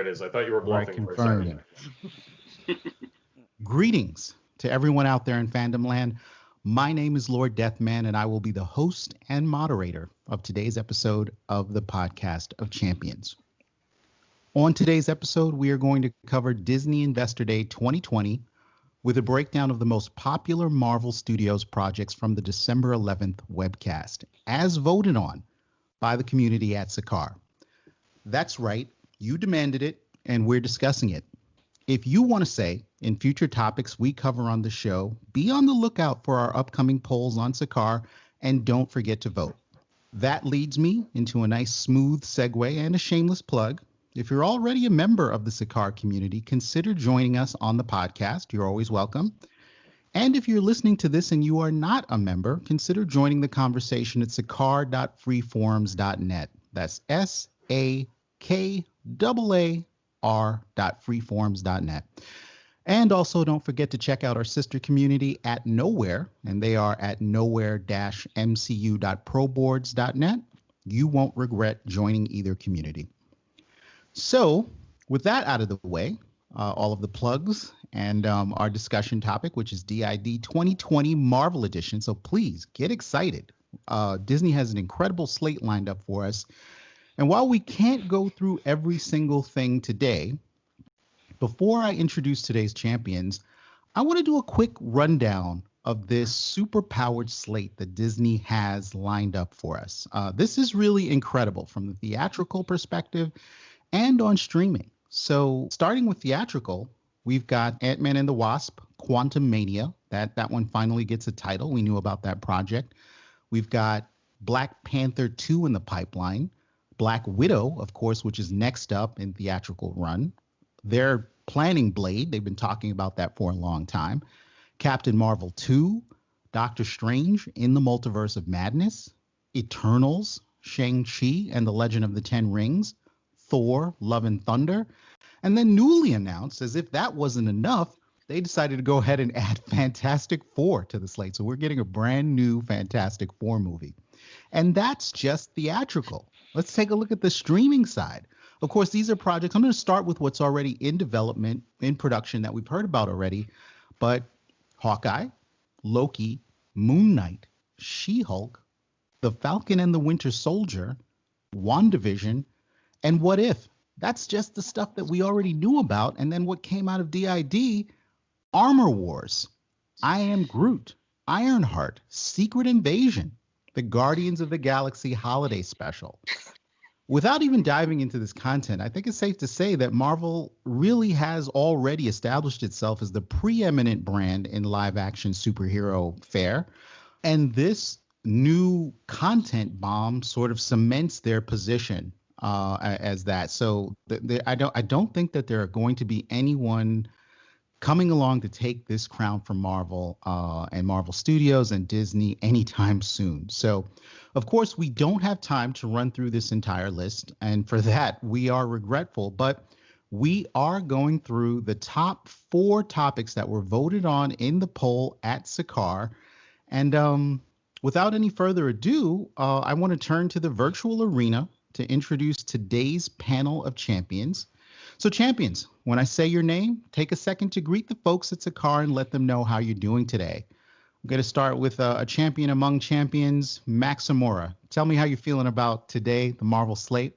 that is. I thought you were bluffing for a second. Greetings to everyone out there in fandom land. My name is LordDeathMan, and I will be the host and moderator of today's episode of the Podcast of Champions. On today's episode, we are going to cover Disney Investor Day 2020 with a breakdown of the most popular Marvel Studios projects from the December 11th webcast, as voted on by the community at Sakaar. That's right, you demanded it, and we're discussing it. If you want to say in future topics we cover on the show, be on the lookout for our upcoming polls on Sakaar, and don't forget to vote. That leads me into a nice smooth segue and a shameless plug. If you're already a member of the Sakaar community, consider joining us on the podcast. You're always welcome. And if you're listening to this and you are not a member, consider joining the conversation at sakaar.freeforums.net. That's SAKAAR.freeforums.net. And also don't forget to check out our sister community at Nowhere, and they are at nowhere-mcu.proboards.net. You won't regret joining either community. So with that out of the way, all of the plugs and our discussion topic, which is DID 2020 Marvel Edition. So please get excited. Disney has an incredible slate lined up for us. And while we can't go through every single thing today, before I introduce today's champions, I want to do a quick rundown of this super-powered slate that Disney has lined up for us. This is really incredible from the theatrical perspective and on streaming. So starting with theatrical, we've got Ant-Man and the Wasp, Quantumania. That one finally gets a title. We knew about that project. We've got Black Panther 2 in the pipeline. Black Widow, of course, which is next up in theatrical run. They're planning Blade. They've been talking about that for a long time. Captain Marvel 2, Doctor Strange in the Multiverse of Madness, Eternals, Shang-Chi and the Legend of the Ten Rings, Thor, Love and Thunder. And then newly announced, as if that wasn't enough, they decided to go ahead and add Fantastic Four to the slate. So we're getting a brand new Fantastic Four movie. And that's just theatrical. Let's take a look at the streaming side. Of course, these are projects. I'm going to start with what's already in development, in production that we've heard about already. But Hawkeye, Loki, Moon Knight, She-Hulk, The Falcon and the Winter Soldier, WandaVision, and What If? That's just the stuff that we already knew about. And then what came out of DID, Armor Wars, I Am Groot, Ironheart, Secret Invasion, the Guardians of the Galaxy Holiday Special. Without even diving into this content, I think it's safe to say that Marvel really has already established itself as the preeminent brand in live-action superhero fare. And this new content bomb sort of cements their position as that. So I don't think that there are going to be anyone coming along to take this crown from Marvel and Marvel Studios and Disney anytime soon. So, of course, we don't have time to run through this entire list, and for that, we are regretful. But we are going through the top 4 topics that were voted on in the poll at Sakaar. And without any further ado, I want to turn to the virtual arena to introduce today's panel of champions. So champions, when I say your name, take a second to greet the folks at Sakaar and let them know how you're doing today. I'm going to start with a champion among champions, Maximura. Tell me how you're feeling about today, the Marvel slate.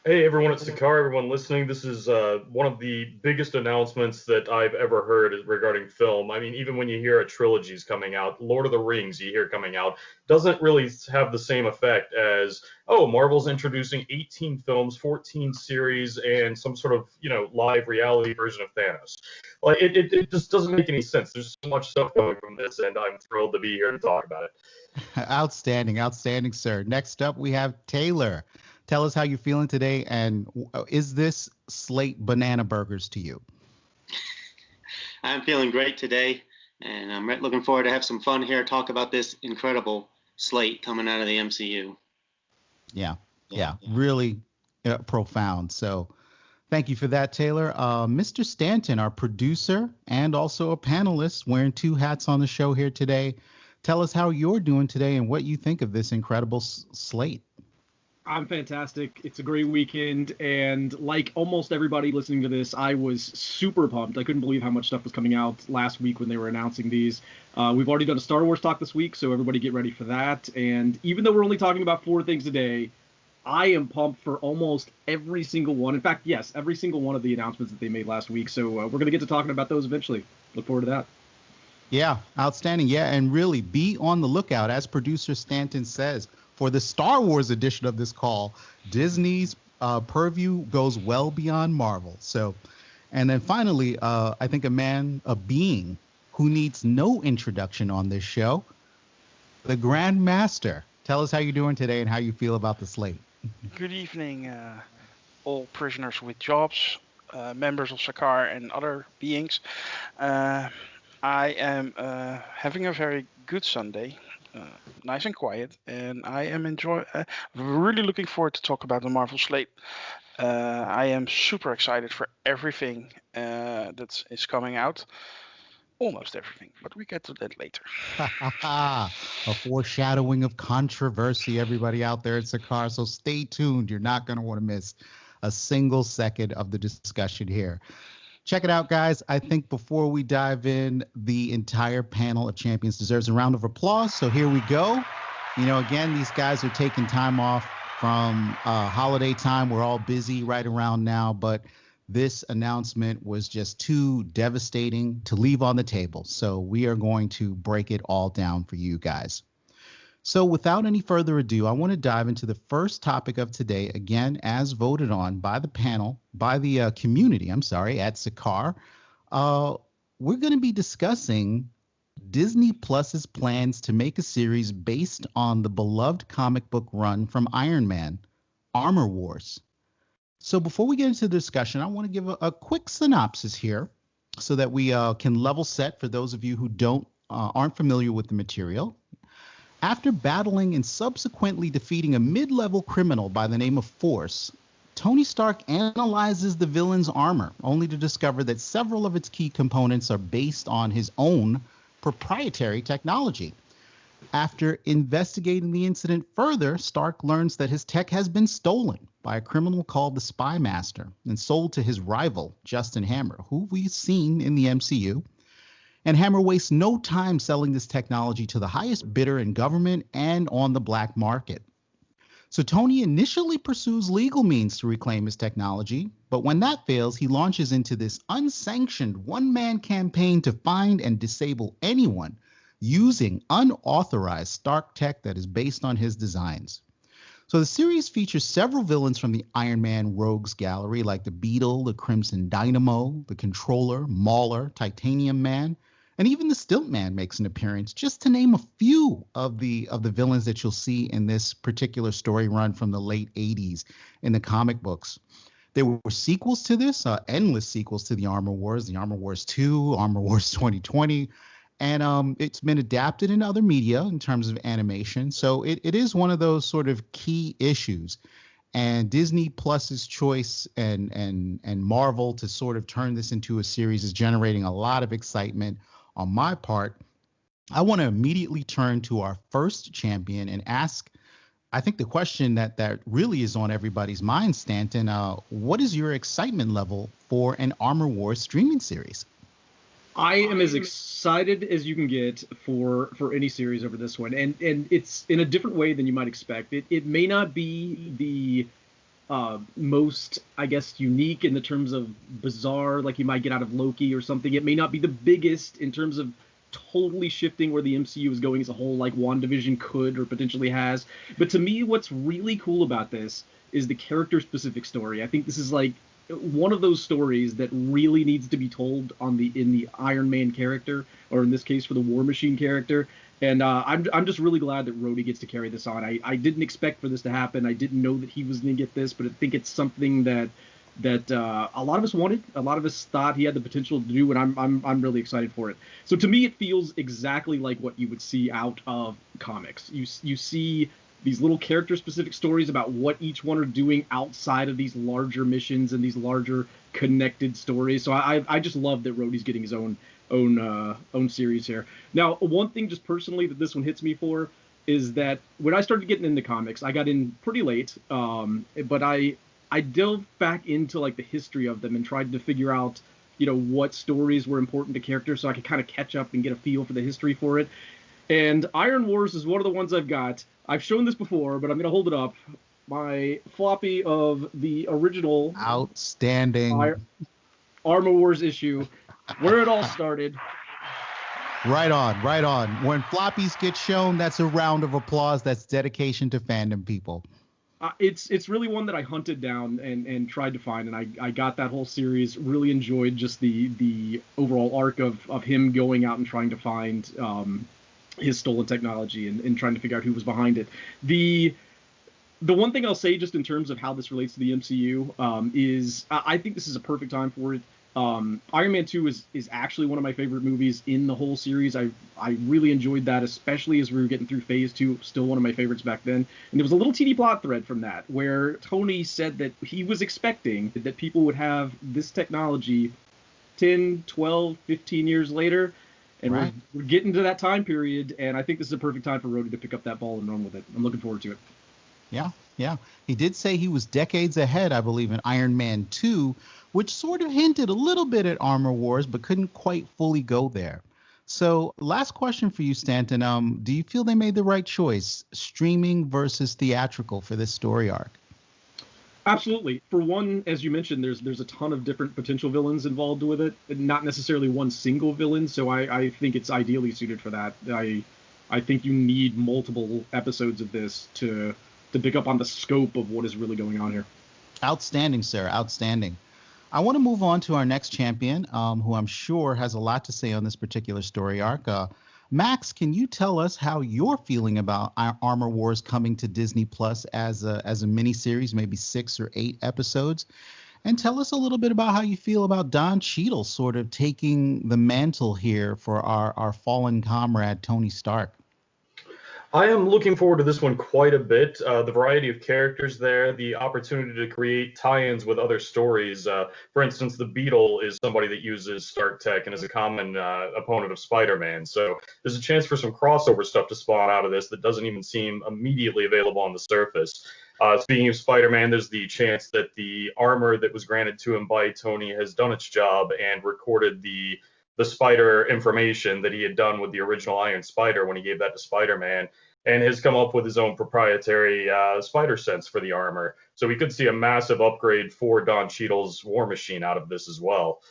Hey, everyone at Sakaar, everyone listening. This is one of the biggest announcements that I've ever heard regarding film. I mean, even when you hear a trilogy is coming out, Lord of the Rings you hear coming out, doesn't really have the same effect as, oh, Marvel's introducing 18 films, 14 series, and some sort of, live reality version of Thanos. Like, it just doesn't make any sense. There's so much stuff going from this, and I'm thrilled to be here to talk about it. Outstanding, sir. Next up, we have Taylor. Tell us how you're feeling today, and is this slate banana burgers to you? I'm feeling great today, and I'm looking forward to have some fun here, talk about this incredible slate coming out of the MCU. Yeah, really profound. So thank you for that, Taylor. Mr. Stanton, our producer and also a panelist, wearing 2 hats on the show here today. Tell us how you're doing today and what you think of this incredible slate. I'm fantastic. It's a great weekend, and like almost everybody listening to this, I was super pumped. I couldn't believe how much stuff was coming out last week when they were announcing these. We've already done a Star Wars talk this week, so everybody get ready for that. And even though we're only talking about 4 things a day, I am pumped for almost every single one. In fact, yes, every single one of the announcements that they made last week. So we're going to get to talking about those eventually. Look forward to that. Yeah, outstanding. Yeah, and really be on the lookout, as producer Stanton says, for the Star Wars edition of this call. Disney's purview goes well beyond Marvel. So, and then finally, I think a being who needs no introduction on this show, the Grandmaster. Tell us how you're doing today and how you feel about the slate. Good evening, all prisoners with jobs, members of Sakaar and other beings. I am having a very good Sunday, nice and quiet, and I am really looking forward to talk about the Marvel slate. I am super excited for everything that is coming out. Almost everything, but we get to that later. A foreshadowing of controversy, everybody out there at Sakaar. So stay tuned. You're not going to want to miss a single second of the discussion here. Check it out, guys. I think before we dive in, the entire panel of champions deserves a round of applause. So here we go. You know, again, these guys are taking time off from holiday time. We're all busy right around now, but this announcement was just too devastating to leave on the table. So we are going to break it all down for you guys. So without any further ado, I want to dive into the first topic of today, again, as voted on by the panel, by the community, at Sakaar. We're going to be discussing Disney Plus's plans to make a series based on the beloved comic book run from Iron Man, Armor Wars. So before we get into the discussion, I want to give a quick synopsis here so that we can level set for those of you who aren't familiar with the material. After battling and subsequently defeating a mid-level criminal by the name of Force, Tony Stark analyzes the villain's armor, only to discover that several of its key components are based on his own proprietary technology. After investigating the incident further, Stark learns that his tech has been stolen by a criminal called the Spy Master and sold to his rival, Justin Hammer, who we've seen in the MCU. And Hammer wastes no time selling this technology to the highest bidder in government and on the black market. So Tony initially pursues legal means to reclaim his technology, but when that fails, he launches into this unsanctioned one-man campaign to find and disable anyone using unauthorized Stark tech that is based on his designs. So the series features several villains from the Iron Man Rogues gallery, like the Beetle, the Crimson Dynamo, the Controller, Mauler, Titanium Man, and even the Stilt Man makes an appearance, just to name a few of the villains that you'll see in this particular story run from the late 80s in the comic books. There were sequels to this, endless sequels to the Armor Wars, the Armor Wars 2, Armor Wars 2020, and it's been adapted in other media in terms of animation. So it is one of those sort of key issues. And Disney Plus's choice and Marvel to sort of turn this into a series is generating a lot of excitement on my part. I want to immediately turn to our first champion and ask, I think the question that really is on everybody's mind, Stanton, what is your excitement level for an Armor Wars streaming series? I am as excited as you can get for any series over this one, and it's in a different way than you might expect. It may not be the most, I guess, unique in the terms of bizarre, like you might get out of Loki or something. It may not be the biggest in terms of totally shifting where the MCU is going as a whole, like WandaVision could or potentially has. But to me, what's really cool about this is the character-specific story. I think this is like one of those stories that really needs to be told in the Iron Man character, or in this case for the War Machine character. And I'm just really glad that Rhodey gets to carry this on. I didn't expect for this to happen. I didn't know that he was going to get this, but I think it's something that a lot of us wanted, a lot of us thought he had the potential to do, and I'm really excited for it. So to me, it feels exactly like what you would see out of comics. You see these little character-specific stories about what each one are doing outside of these larger missions and these larger connected stories. So I just love that Rhodey's getting his own series here. Now, one thing just personally that this one hits me for, is that when I started getting into comics, I got in pretty late, but I delved back into like the history of them and tried to figure out, what stories were important to characters so I could kind of catch up and get a feel for the history for it. And Iron Wars is one of the ones I've got. I've shown this before, but I'm going to hold it up. My floppy of the original outstanding Armor Wars issue, where it all started. Right on, right on. When floppies get shown, that's a round of applause. That's dedication to fandom, people. It's really one that I hunted down and tried to find, and I got that whole series. Really enjoyed just the overall arc of him going out and trying to find his stolen technology and trying to figure out who was behind it. The one thing I'll say just in terms of how this relates to the MCU is I think this is a perfect time for it. Iron Man 2 is actually one of my favorite movies in the whole series. I really enjoyed that, especially as we were getting through Phase 2, still one of my favorites back then. And there was a little teeny plot thread from that where Tony said that he was expecting that people would have this technology 10, 12, 15 years later. And right. we're getting to that time period, and I think this is a perfect time for Rhodey to pick up that ball and run with it. I'm looking forward to it. Yeah. He did say he was decades ahead, I believe, in Iron Man 2, which sort of hinted a little bit at Armor Wars, but couldn't quite fully go there. So last question for you, Stanton. Do you feel they made the right choice, streaming versus theatrical, for this story arc? Absolutely. For one, as you mentioned, there's a ton of different potential villains involved with it, not necessarily one single villain, so I think it's ideally suited for that. I think you need multiple episodes of this to pick up on the scope of what is really going on here. Outstanding, sir. Outstanding. I want to move on to our next champion, who I'm sure has a lot to say on this particular story arc. Max, can you tell us how you're feeling about Armor Wars coming to Disney Plus as a miniseries, maybe 6 or 8 episodes? And tell us a little bit about how you feel about Don Cheadle sort of taking the mantle here for our fallen comrade, Tony Stark. I am looking forward to this one quite a bit. The variety of characters there, the opportunity to create tie-ins with other stories. For instance, the Beetle is somebody that uses Stark Tech and is a common opponent of Spider-Man. So there's a chance for some crossover stuff to spawn out of this that doesn't even seem immediately available on the surface. Speaking of Spider-Man, there's the chance that the armor that was granted to him by Tony has done its job and recorded the spider information that he had done with the original Iron Spider when he gave that to Spider-Man, and has come up with his own proprietary spider sense for the armor. So we could see a massive upgrade for Don Cheadle's War Machine out of this as well.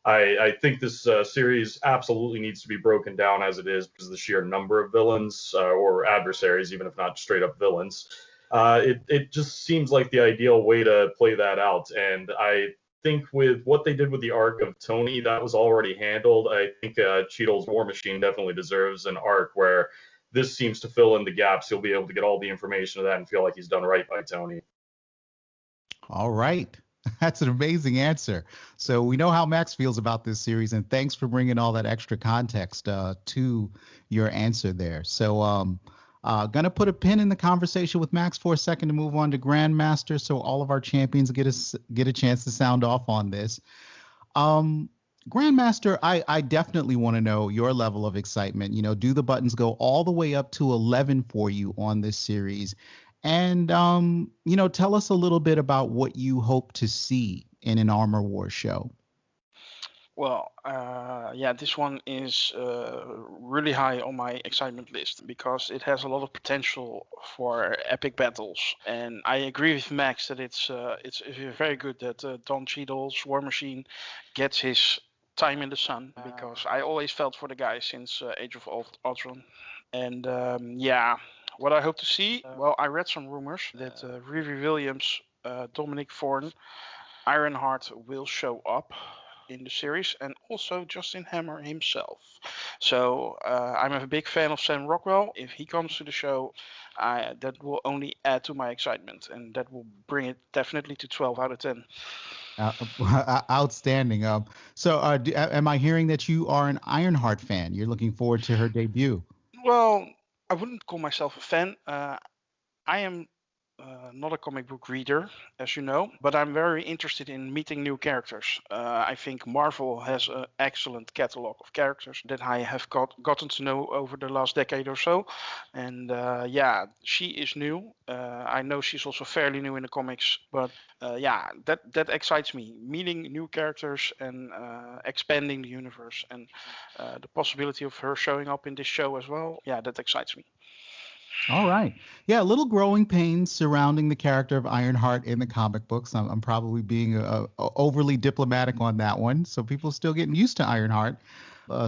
I think this series absolutely needs to be broken down as it is because of the sheer number of villains or adversaries, even if not straight up villains. It just seems like the ideal way to play that out, and I think with what they did with the arc of Tony, that was already handled. I think Cheadle's War Machine definitely deserves an arc where this seems to fill in the gaps. He'll be able to get all the information of that and feel like he's done right by Tony. All right. That's an amazing answer. So we know how Max feels about this series, and thanks for bringing all that extra context to your answer there. So gonna put a pin in the conversation with Max for a second to move on to Grandmaster, so all of our champions get a chance to sound off on this. Grandmaster, I definitely want to know your level of excitement. Do the buttons go all the way up to 11 for you on this series? And, tell us a little bit about what you hope to see in an Armor Wars show. Well, this one is really high on my excitement list because it has a lot of potential for epic battles. And I agree with Max that it's very good that Don Cheadle's War Machine gets his time in the sun, because I always felt for the guy since Age of Ultron. And what I hope to see, well, I read some rumors that Riri Williams, Dominic Thorne, Ironheart will show up in the series, and also Justin Hammer himself. So I'm a big fan of Sam Rockwell. If he comes to the show, that will only add to my excitement, and that will bring it definitely to 12 out of 10. Outstanding. So am I hearing that you are an Ironheart fan? You're looking forward to her debut? Well, I wouldn't call myself a fan. I am not a comic book reader, as you know, but I'm very interested in meeting new characters. I think Marvel has an excellent catalog of characters that I have gotten to know over the last decade or so. And yeah, she is new. I know she's also fairly new in the comics, but yeah, that excites me. Meeting new characters and expanding the universe, and the possibility of her showing up in this show as well. Yeah, that excites me. All right. Yeah, a little growing pains surrounding the character of Ironheart in the comic books. I'm probably being overly diplomatic on that one. So people still getting used to Ironheart.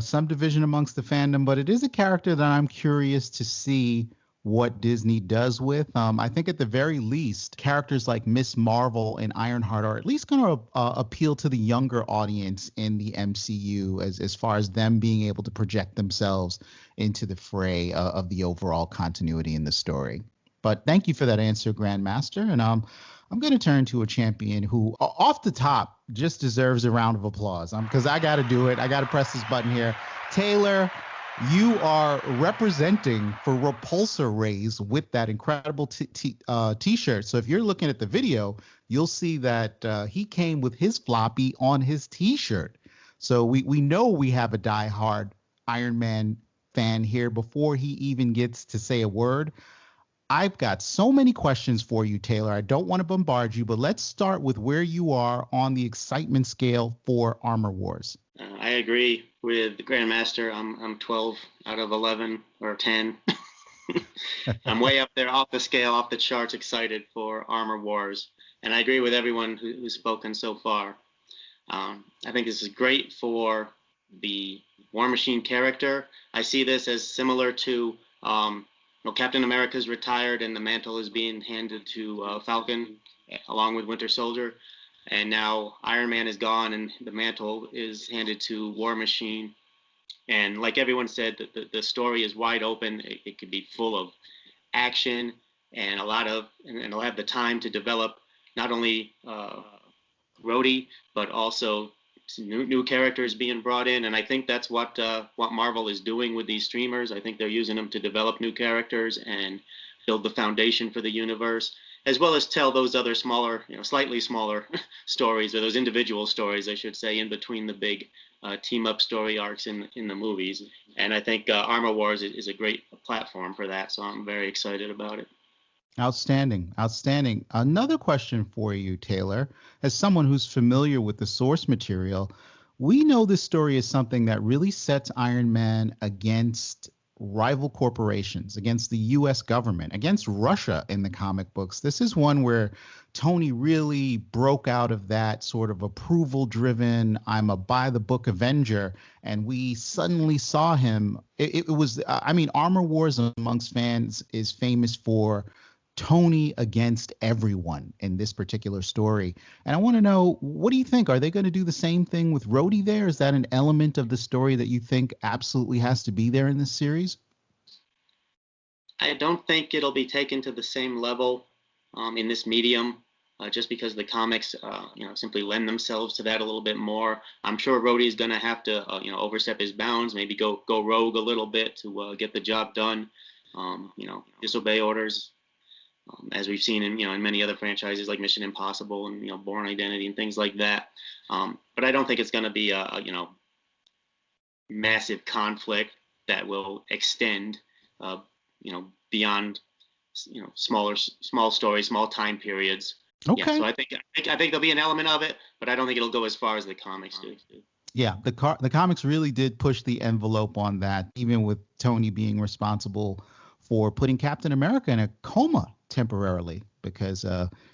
Some division amongst the fandom, but it is a character that I'm curious to see what Disney does with. I think at the very least, characters like Miss Marvel and Ironheart are at least going to appeal to the younger audience in the MCU as far as them being able to project themselves into the fray of the overall continuity in the story. But thank you for that answer, Grandmaster. And I'm going to turn to a champion who, off the top, just deserves a round of applause. Because I got to do it. I got to press this button here. Taylor, you are representing for Repulsor Rays with that incredible t-shirt. So if you're looking at the video, you'll see that he came with his floppy on his t-shirt. So we know we have a diehard Iron Man fan here before he even gets to say a word. I've got so many questions for you, Taylor. I don't want to bombard you, but let's start with where you are on the excitement scale for Armor Wars. I agree with the Grandmaster. I'm 12 out of 11 or 10. I'm way up there, off the scale, off the charts, excited for Armor Wars. And I agree with everyone who's spoken so far. I think this is great for the War Machine character. I see this as similar to Captain America's retired and the mantle is being handed to Falcon along with Winter Soldier. And now Iron Man is gone and the mantle is handed to War Machine. And like everyone said, the story is wide open. It could be full of action and and it'll have the time to develop not only Rhodey, but also new characters being brought in. And I think that's what Marvel is doing with these streamers. I think they're using them to develop new characters and build the foundation for the universe, as well as tell those other smaller, slightly smaller stories, or those individual stories, I should say, in between the big team-up story arcs in the movies. And I think Armor Wars is a great platform for that, so I'm very excited about it. Outstanding. Another question for you, Taylor. As someone who's familiar with the source material, we know this story is something that really sets Iron Man against rival corporations, against the U.S. government, against Russia in the comic books. This is one where Tony really broke out of that sort of approval-driven, I'm a by-the-book Avenger, and we suddenly saw him. Armor Wars amongst fans is famous for Tony against everyone in this particular story. And I want to know, what do you think? Are they going to do the same thing with Rhodey there? Is that an element of the story that you think absolutely has to be there in this series? I don't think it'll be taken to the same level in this medium, just because the comics, simply lend themselves to that a little bit more. I'm sure Rhodey is going to have to, overstep his bounds, maybe go rogue a little bit to get the job done, disobey orders. As we've seen in many other franchises like Mission Impossible and Bourne Identity and things like that. But I don't think it's going to be a massive conflict that will extend beyond small stories, small time periods. Okay. Yeah, so I think there'll be an element of it, but I don't think it'll go as far as the comics do. Yeah, the comics really did push the envelope on that, even with Tony being responsible for putting Captain America in a coma temporarily because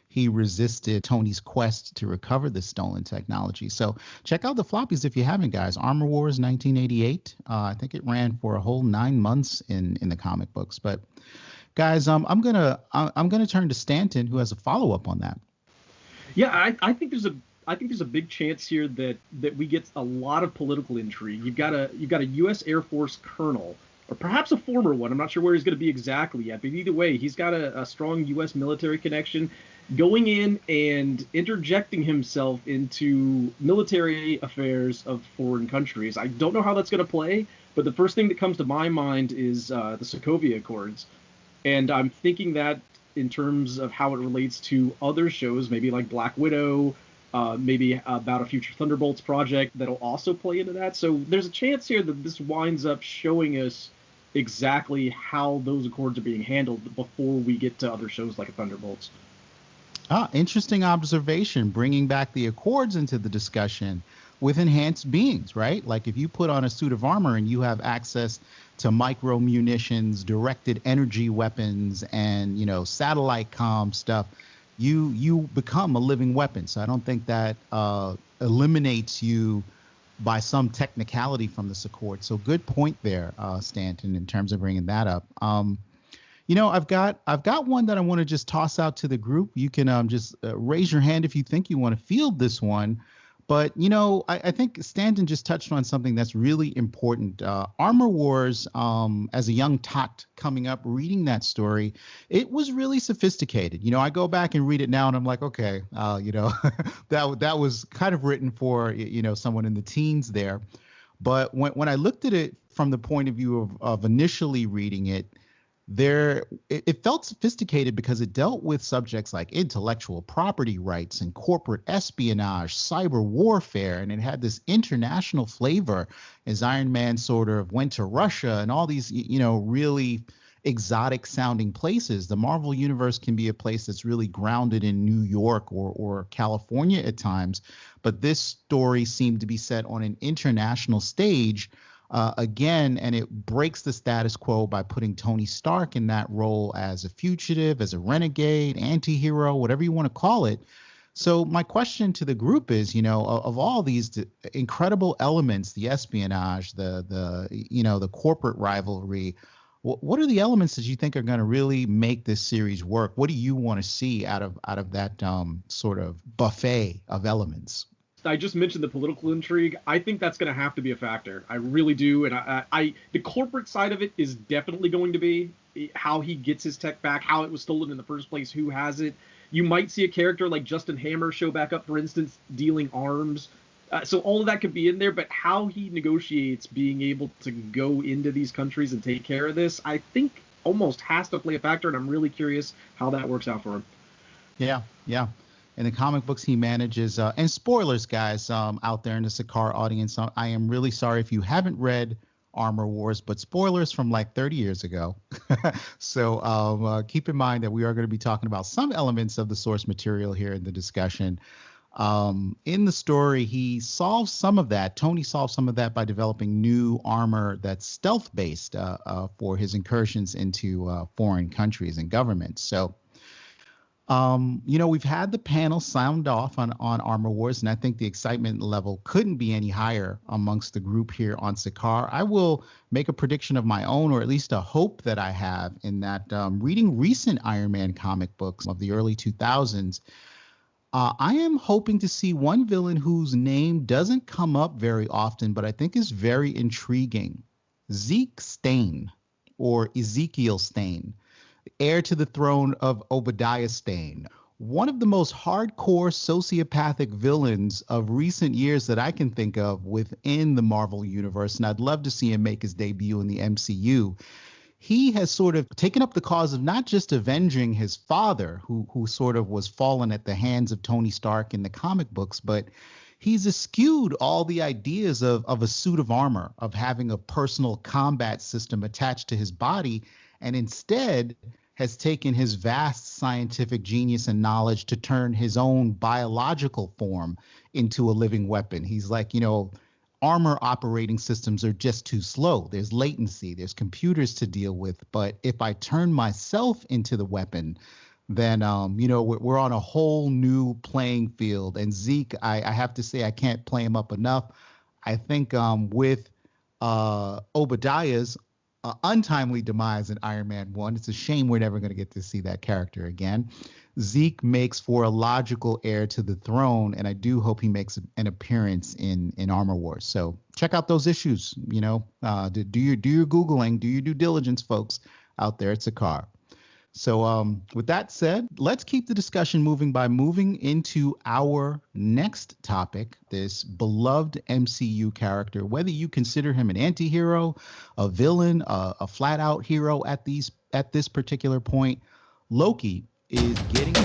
he resisted Tony's quest to recover the stolen technology. So check out the floppies if you haven't, guys. Armor Wars 1988. I think it ran for a whole 9 months in the comic books. But guys, I'm gonna turn to Stanton, who has a follow up on that. Yeah, I think there's a big chance here that we get a lot of political intrigue. You've got a U.S. Air Force colonel, or perhaps a former one. I'm not sure where he's going to be exactly yet, but either way, he's got a strong U.S. military connection, going in and interjecting himself into military affairs of foreign countries. I don't know how that's going to play, but the first thing that comes to my mind is the Sokovia Accords. And I'm thinking that in terms of how it relates to other shows, maybe like Black Widow, maybe about a future Thunderbolts project that'll also play into that. So there's a chance here that this winds up showing us exactly how those Accords are being handled before we get to other shows like Thunderbolts. Interesting observation, bringing back the Accords into the discussion with enhanced beings, right? Like if you put on a suit of armor and you have access to micro munitions, directed energy weapons, and, you know, satellite comm stuff, you become a living weapon. So I don't think that eliminates you by some technicality from this Accord. So good point there, Stanton, in terms of bringing that up. You know, I've got one that I want to just toss out to the group. You can just raise your hand if you think you want to field this one. But, you know, I think Stanton just touched on something that's really important. Armor Wars, as a young tot coming up, reading that story, it was really sophisticated. You know, I go back and read it now and I'm like, okay, you know, that was kind of written for, you know, someone in the teens there. But when I looked at it from the point of view of initially reading it, it felt sophisticated because it dealt with subjects like intellectual property rights and corporate espionage, cyber warfare, and it had this international flavor as Iron Man sort of went to Russia and all these, you know, really exotic sounding places. The Marvel Universe can be a place that's really grounded in New York or California at times, but this story seemed to be set on an international stage. Again, and it breaks the status quo by putting Tony Stark in that role as a fugitive, as a renegade, anti-hero, whatever you want to call it. So my question to the group is, you know, of all these incredible elements, the espionage, the you know, the corporate rivalry, what are the elements that you think are going to really make this series work? What do you want to see out of that sort of buffet of elements? I just mentioned the political intrigue. I think that's going to have to be a factor. I really do. And I the corporate side of it is definitely going to be how he gets his tech back, how it was stolen in the first place, who has it. You might see a character like Justin Hammer show back up, for instance, dealing arms. So all of that could be in there, but how he negotiates being able to go into these countries and take care of this, I think almost has to play a factor, and I'm really curious how that works out for him. Yeah. In the comic books, he manages, and spoilers, guys, out there in the Sakaar audience, I am really sorry if you haven't read Armor Wars, but spoilers from like 30 years ago. So keep in mind that we are going to be talking about some elements of the source material here in the discussion. In the story, he solves some of that. Tony solves some of that by developing new armor that's stealth-based for his incursions into foreign countries and governments. So, you know, we've had the panel sound off on Armor Wars, and I think the excitement level couldn't be any higher amongst the group here on Sakaar. I will make a prediction of my own, or at least a hope that I have, in that reading recent Iron Man comic books of the early 2000s, I am hoping to see one villain whose name doesn't come up very often, but I think is very intriguing. Zeke Stane, or Ezekiel Stane, heir to the throne of Obadiah Stane, one of the most hardcore sociopathic villains of recent years that I can think of within the Marvel Universe, and I'd love to see him make his debut in the MCU. He has sort of taken up the cause of not just avenging his father, who sort of was fallen at the hands of Tony Stark in the comic books, but he's eschewed all the ideas of a suit of armor, of having a personal combat system attached to his body, and instead has taken his vast scientific genius and knowledge to turn his own biological form into a living weapon. He's like, you know, armor operating systems are just too slow. There's latency, there's computers to deal with. But if I turn myself into the weapon, then, you know, we're on a whole new playing field. And Zeke, I have to say, I can't play him up enough. I think with Obadiah's untimely demise in Iron Man 1, it's a shame we're never going to get to see that character again. Zeke makes for a logical heir to the throne, and I do hope he makes an appearance in Armor Wars. So check out those issues. You know, do your Googling, do your due diligence, folks out there at Sakaar. So with that said, let's keep the discussion moving by moving into our next topic, this beloved MCU character, whether you consider him an anti-hero, a villain, a flat-out hero at this particular point. Loki is getting